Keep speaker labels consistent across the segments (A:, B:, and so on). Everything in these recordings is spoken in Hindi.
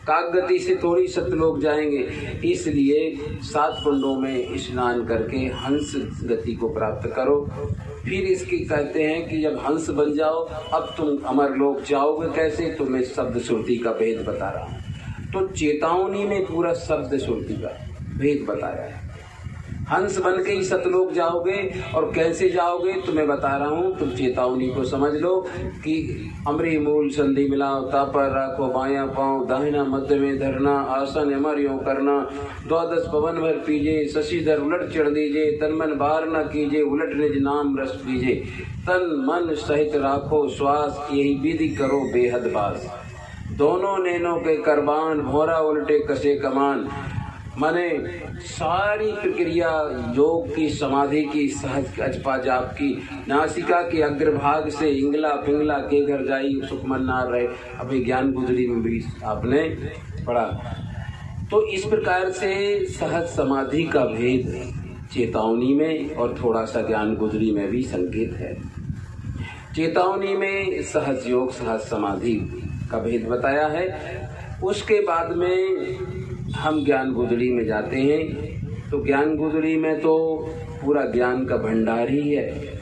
A: काकगति से थोड़ी सतलोक जाएंगे, इसलिए 7 कुंडों में स्नान करके हंस गति को प्राप्त करो। फिर इसकी कहते हैं कि जब हंस बन जाओ, अब तुम अमरलोक जाओगे कैसे, तो मैं शब्द श्रुति का भेद बता रहा हूँ। तो चेतावनी में पूरा शब्द श्रुति का भेद बताया है। हंस बन के ही सतलोक जाओगे, और कैसे जाओगे तो मैं बता रहा हूँ। तुम चेतावनी को समझ लो कि अमरी मूल संधि मिलाओ, तापर रखो बायां पाँव, दाहिना मध्य में धरना, आसन अमर यूं करना, 12 पवन भर पीजे, शशिधर उलट चढ़ दीजिए, तन मन बाहर न कीजिए, उलट निज नाम रस पीजे, तन मन सहित राखो श्वास, यही विधि करो बेहद बास, दोनों नैनों के करबान, भोरा उल्टे कसे कमान। माने सारी प्रक्रिया योग की, समाधि की, सहज अजपा जाप की, नासिका के अग्रभाग से इंगला पिंगला के घर जाई सुखमन नार रहे, अभी ज्ञान गुजरी में भी आपने पढ़ा। तो इस प्रकार से सहज समाधि का भेद चेतावनी में और थोड़ा सा ज्ञान गुजरी में भी संकेत है। चेतावनी में सहज योग सहज समाधि का भेद बताया है। उसके बाद में हम ज्ञान गुजरी में जाते हैं। तो ज्ञान गुजरी में तो पूरा ज्ञान का भंडार ही है,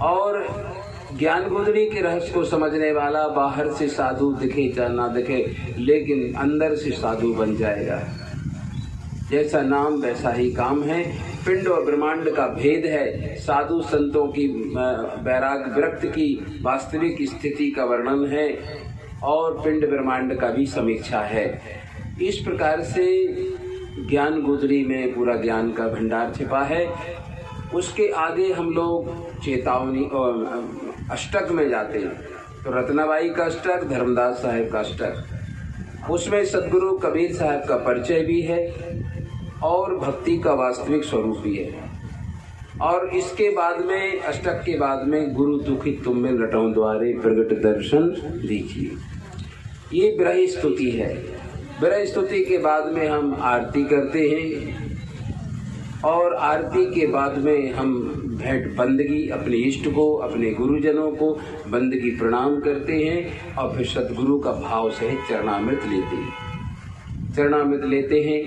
A: और ज्ञान गुजरी के रहस्य को समझने वाला बाहर से साधु दिखे चाहे ना दिखे, लेकिन अंदर से साधु बन जाएगा। जैसा नाम वैसा ही काम है। पिंड और ब्रह्मांड का भेद है। साधु संतों की वैराग विरक्त की वास्तविक स्थिति का वर्णन है, और पिंड ब्रह्मांड का भी समीक्षा है। इस प्रकार से ज्ञान गुजरी में पूरा ज्ञान का भंडार छिपा है। उसके आगे हम लोग चेतावनी और अष्टक में जाते हैं। तो रत्नाबाई का अष्टक, धर्मदास साहब का अष्टक, उसमें सदगुरु कबीर साहब का परिचय भी है और भक्ति का वास्तविक स्वरूप भी है। और इसके बाद में, अष्टक के बाद में, गुरु दुखी तुम में लटाऊं द्वारे प्रगट दर्शन दीजिए, ये विरह स्तुति है। विरह स्तुति के बाद में हम आरती करते हैं, और आरती के बाद में हम भेंट बंदगी अपने इष्ट को, अपने गुरुजनों को बंदगी प्रणाम करते हैं, और फिर सदगुरु का भाव से चरणामृत लेते हैं।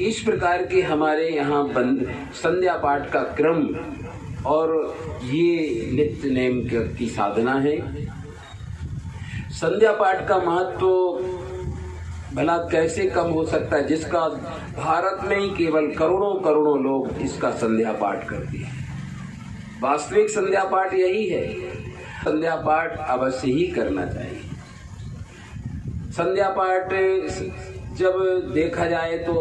A: इस प्रकार के हमारे यहाँ संध्या पाठ का क्रम और ये नित्य नेम की साधना है। संध्या पाठ का महत्व भला कैसे कम हो सकता है, जिसका भारत में ही केवल करोड़ों लोग इसका संध्या पाठ करते हैं। वास्तविक संध्या पाठ यही है। संध्या पाठ अवश्य ही करना चाहिए। संध्या पाठ जब देखा जाए तो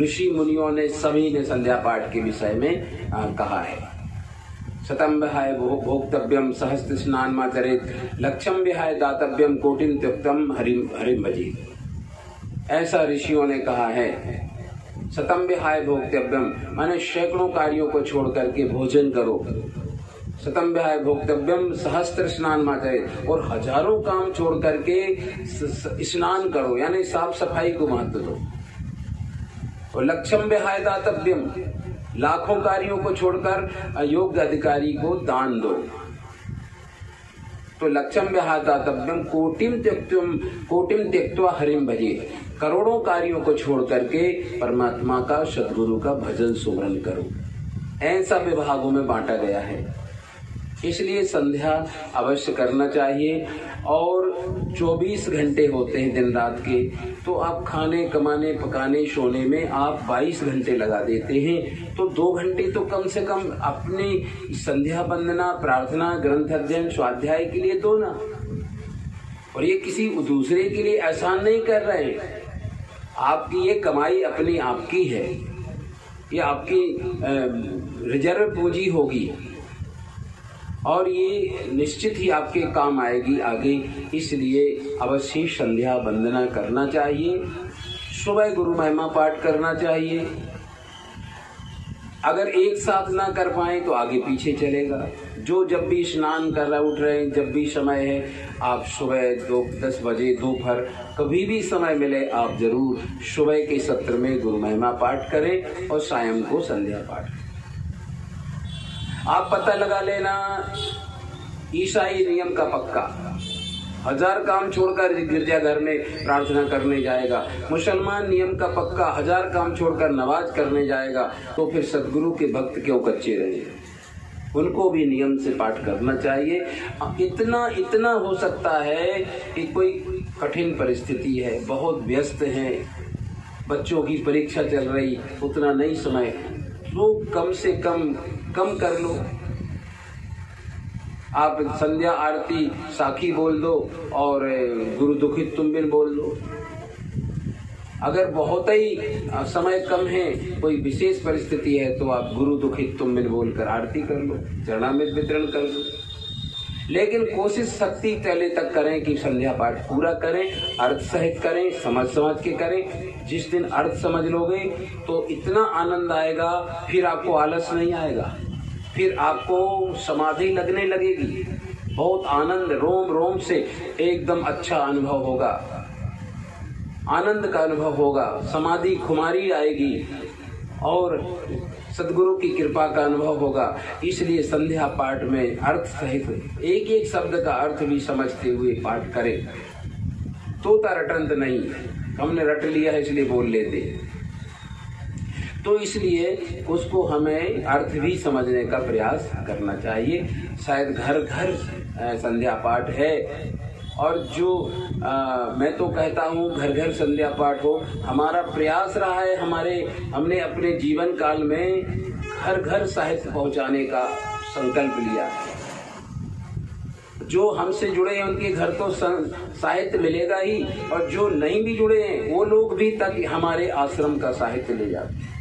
A: ऋषि मुनियों ने सभी ने संध्या पाठ के विषय में कहा है। शतम विहाय भोक्तव्यम सहस्त्र स्नान माचरेत, लक्षम विहाय दातव्यम कोटिन त्युक्तम हरिम भजेत। ऐसा ऋषियों ने कहा है। शतम विहाय भोक्तव्यम माने सैकड़ों कार्यों को छोड़ करके भोजन करो। शतम विहाय भोक्तव्यम सहस्त्र स्नान माचरेत, और हजारों काम छोड़ करके स्नान करो, यानी साफ सफाई को महत्व दो। और लक्षम विहाय दातव्यम, लाखों कार्यों को छोड़कर योग्य अधिकारी को दान दो। तो लक्षम विहाय दातव्यम कोटिम त्यक्त्वा हरिम भजे, करोड़ों कार्यों को छोड़ करके परमात्मा का, सद्गुरु का भजन सुमरन करो। ऐसा विभागों में बांटा गया है। इसलिए संध्या अवश्य करना चाहिए। और 24 घंटे होते हैं दिन रात के, तो आप खाने, कमाने, पकाने, सोने में आप 22 घंटे लगा देते हैं। तो 2 घंटे तो कम से कम अपनी संध्या वंदना, प्रार्थना, ग्रंथ अध्ययन, स्वाध्याय के लिए दो ना। और ये किसी दूसरे के लिए एहसान नहीं कर रहे हैं। आपकी ये कमाई अपनी आपकी है, ये आपकी रिजर्व पूंजी होगी, और ये निश्चित ही आपके काम आएगी आगे। इसलिए अवश्य संध्या वंदना करना चाहिए। सुबह गुरु महिमा पाठ करना चाहिए। अगर एक साथ ना कर पाए तो आगे पीछे चलेगा। जो जब भी स्नान कर रहे, उठ रहे, जब भी समय है, आप सुबह 10 बजे, दोपहर, कभी भी समय मिले, आप जरूर सुबह के सत्र में गुरु महिमा पाठ करें और सायं को संध्या पाठ करें। आप पता लगा लेना, ईसाई नियम का पक्का, 1000 काम छोड़कर गिरजाघर में प्रार्थना करने जाएगा, मुसलमान नियम का पक्का 1000 काम छोड़कर नमाज करने जाएगा, तो फिर सदगुरु के भक्त क्यों कच्चे रहे? उनको भी नियम से पाठ करना चाहिए। इतना हो सकता है कि कोई कठिन परिस्थिति है, बहुत व्यस्त है, बच्चों की परीक्षा चल रही, उतना नहीं समय, तो कम से कम कर लो। आप संध्या आरती साखी बोल दो और गुरु दुखित तुम बिन बोल दो। अगर बहुत ही समय कम है, कोई विशेष परिस्थिति है, तो आप गुरु दुखित तुम बिन बोलकर आरती कर लो, चरणामृत वितरण कर लो। लेकिन कोशिश शक्ति पहले तक करें कि संध्या पाठ पूरा करें, अर्थ सहित करें, समझ के करें। जिस दिन अर्थ समझ लोगे तो इतना आनंद आएगा, फिर आपको आलस नहीं आएगा, फिर आपको समाधि लगने लगेगी, बहुत आनंद रोम रोम से एकदम अच्छा अनुभव होगा, आनंद का अनुभव होगा, समाधि खुमारी आएगी और सदगुरु की कृपा का अनुभव होगा। इसलिए संध्या पाठ में अर्थ सहित एक एक शब्द का अर्थ भी समझते हुए पाठ करें। तोता रटंत नहीं, हमने रट लिया है इसलिए बोल लेते, तो इसलिए उसको हमें अर्थ भी समझने का प्रयास करना चाहिए। शायद घर घर संध्या पाठ है, और जो मैं तो कहता हूँ घर घर संध्या पाठ हो। हमारा प्रयास रहा है, हमने अपने जीवन काल में घर घर साहित्य पहुँचाने का संकल्प लिया है। जो हमसे जुड़े हैं उनके घर तो साहित्य मिलेगा ही, और जो नहीं भी जुड़े हैं वो लोग भी तक हमारे आश्रम का साहित्य ले जाते हैं।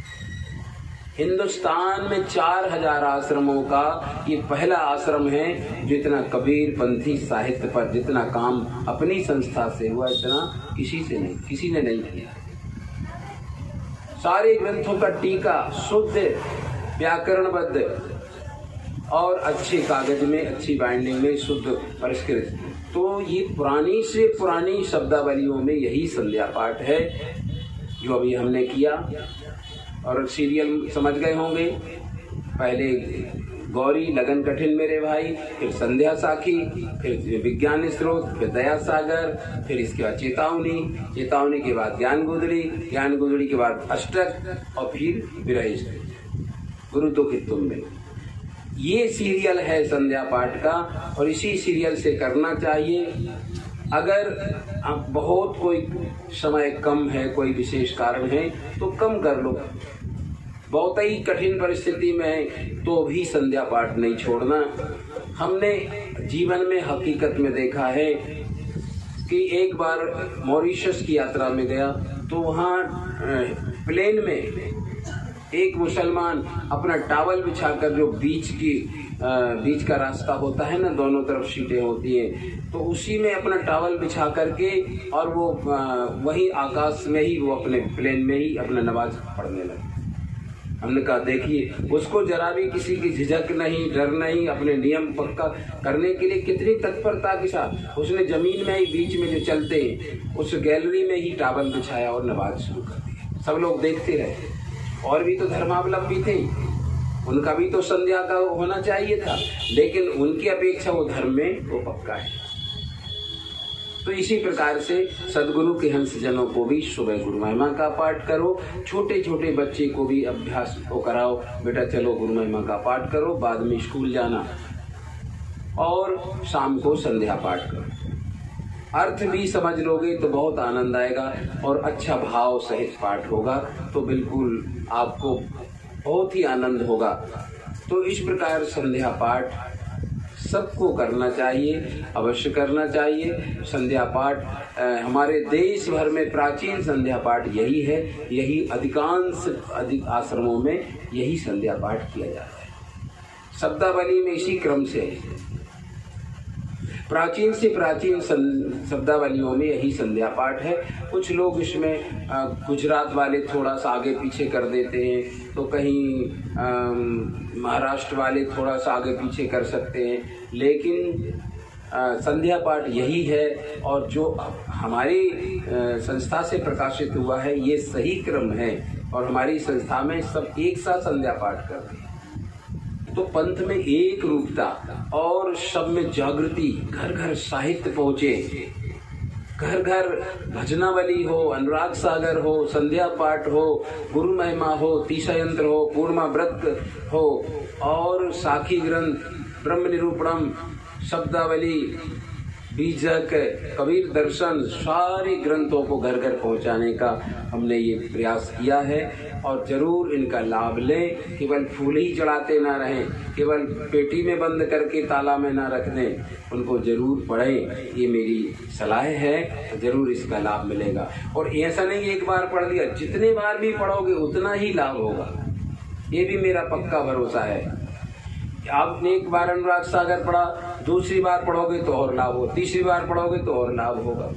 A: हिंदुस्तान में 4000 आश्रमों का ये पहला आश्रम है जितना कबीर पंथी साहित्य पर जितना काम अपनी संस्था से हुआ, इतना किसी ने नहीं किया। सारे ग्रंथों का टीका शुद्ध व्याकरणबद्ध और अच्छे कागज में, अच्छी बाइंडिंग में, शुद्ध परिष्कृत। तो ये पुरानी से पुरानी शब्दावलियों में यही संध्या पाठ है जो अभी हमने किया। और सीरियल समझ गए होंगे, पहले गौरी लगन कठिन मेरे भाई, फिर संध्या साखी, फिर विज्ञान स्रोत, फिर दया सागर, फिर इसके बाद चेतावनी के बाद ज्ञान गुदड़ी के बाद अष्टक, और फिर विरह गुरु दुखित तुम बिन। ये सीरियल है संध्या पाठ का, और इसी सीरियल से करना चाहिए। अगर आप बहुत कोई समय कम है, कोई विशेष कारण है, तो कम कर लो। बहुत ही कठिन परिस्थिति में है तो भी संध्या पाठ नहीं छोड़ना। हमने जीवन में हकीकत में देखा है कि एक बार मॉरिशस की यात्रा में गया, तो वहाँ प्लेन में एक मुसलमान अपना टावल बिछाकर, जो बीच का रास्ता होता है ना, दोनों तरफ सीटें होती हैं, तो उसी में अपना टावल बिछा करके और वो वही आकाश में ही, वो अपने प्लेन में ही अपना नमाज पढ़ने लगा। हमने कहा देखिए, उसको जरा भी किसी की झिझक नहीं, डर नहीं, अपने नियम पक्का करने के लिए कितनी तत्परता के साथ उसने जमीन में ही, बीच में जो चलते हैं उस गैलरी में ही टावल बिछाया और नमाज शुरू कर दी। सब लोग देखते रहे। और भी तो धर्मावलंबी थे, उनका भी तो संध्या का होना चाहिए था, लेकिन उनकी अपेक्षा वो धर्म में वो पक्का है। तो इसी प्रकार से सदगुरु के हंसजनों को भी सुबह गुरु महिमा का पाठ करो। छोटे छोटे बच्चे को भी अभ्यास को कराओ, बेटा चलो गुरु महिमा का पाठ करो, बाद में स्कूल जाना, और शाम को संध्या पाठ करो। अर्थ भी समझ लोगे तो बहुत आनंद आएगा, और अच्छा भाव सहित पाठ होगा तो बिल्कुल आपको बहुत ही आनंद होगा। तो इस प्रकार संध्या पाठ सबको करना चाहिए, अवश्य करना चाहिए। संध्या पाठ हमारे देश भर में प्राचीन संध्या पाठ यही है, यही अधिक आश्रमों में यही संध्या पाठ किया जाता है। शब्दावली में इसी क्रम से प्राचीन से प्राचीन शब्दावलियों में यही संध्या पाठ है। कुछ लोग इसमें गुजरात वाले थोड़ा सा आगे पीछे कर देते हैं, तो कहीं महाराष्ट्र वाले थोड़ा सा आगे पीछे कर सकते हैं, लेकिन संध्या पाठ यही है। और जो हमारी संस्था से प्रकाशित हुआ है ये सही क्रम है, और हमारी संस्था में सब एक साथ संध्या पाठ करते हैं। तो पंथ में एक रूपता और सब में जागृति, घर घर साहित्य पहुंचे, घर घर भजनावली हो, अनुराग सागर हो, संध्या पाठ हो, गुरु महिमा हो, तीसा यंत्र हो, पूर्णिमा व्रत हो और साखी ग्रंथ, ब्रह्म निरूपणम, शब्दावली, बीजक, कबीर दर्शन, सारे ग्रंथों को घर घर पहुंचाने का हमने ये प्रयास किया है और जरूर इनका लाभ लें। केवल फूल ही चढ़ाते ना रहें, केवल पेटी में बंद करके ताला में ना रख दें, उनको जरूर पढ़ें, ये मेरी सलाह है। तो जरूर इसका लाभ मिलेगा। और ऐसा नहीं एक बार पढ़ लिया, जितने बार भी पढ़ोगे उतना ही लाभ होगा, ये भी मेरा पक्का भरोसा है। आपने एक बार अनुराग सागर पढ़ा, दूसरी बार पढ़ोगे तो और लाभ हो, तीसरी बार पढ़ोगे तो और लाभ होगा।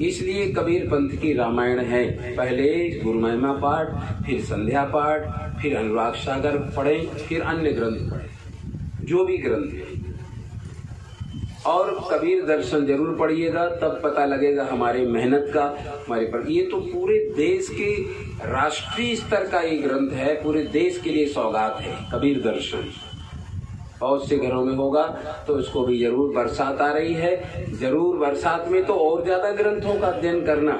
A: इसलिए कबीर पंथ की रामायण है, पहले गुरु महिमा पाठ, फिर संध्या पाठ, फिर अनुराग सागर पढ़ें, फिर अन्य ग्रंथ पढ़ें, जो भी ग्रंथ है। और कबीर दर्शन जरूर पढ़िएगा, तब पता लगेगा हमारे मेहनत का, हमारे पर। ये तो पूरे देश के राष्ट्रीय स्तर का ये ग्रंथ है, पूरे देश के लिए सौगात है कबीर दर्शन। बहुत से घरों में होगा तो इसको भी जरूर, बरसात आ रही है, जरूर बरसात में तो और ज्यादा ग्रंथों का अध्ययन करना।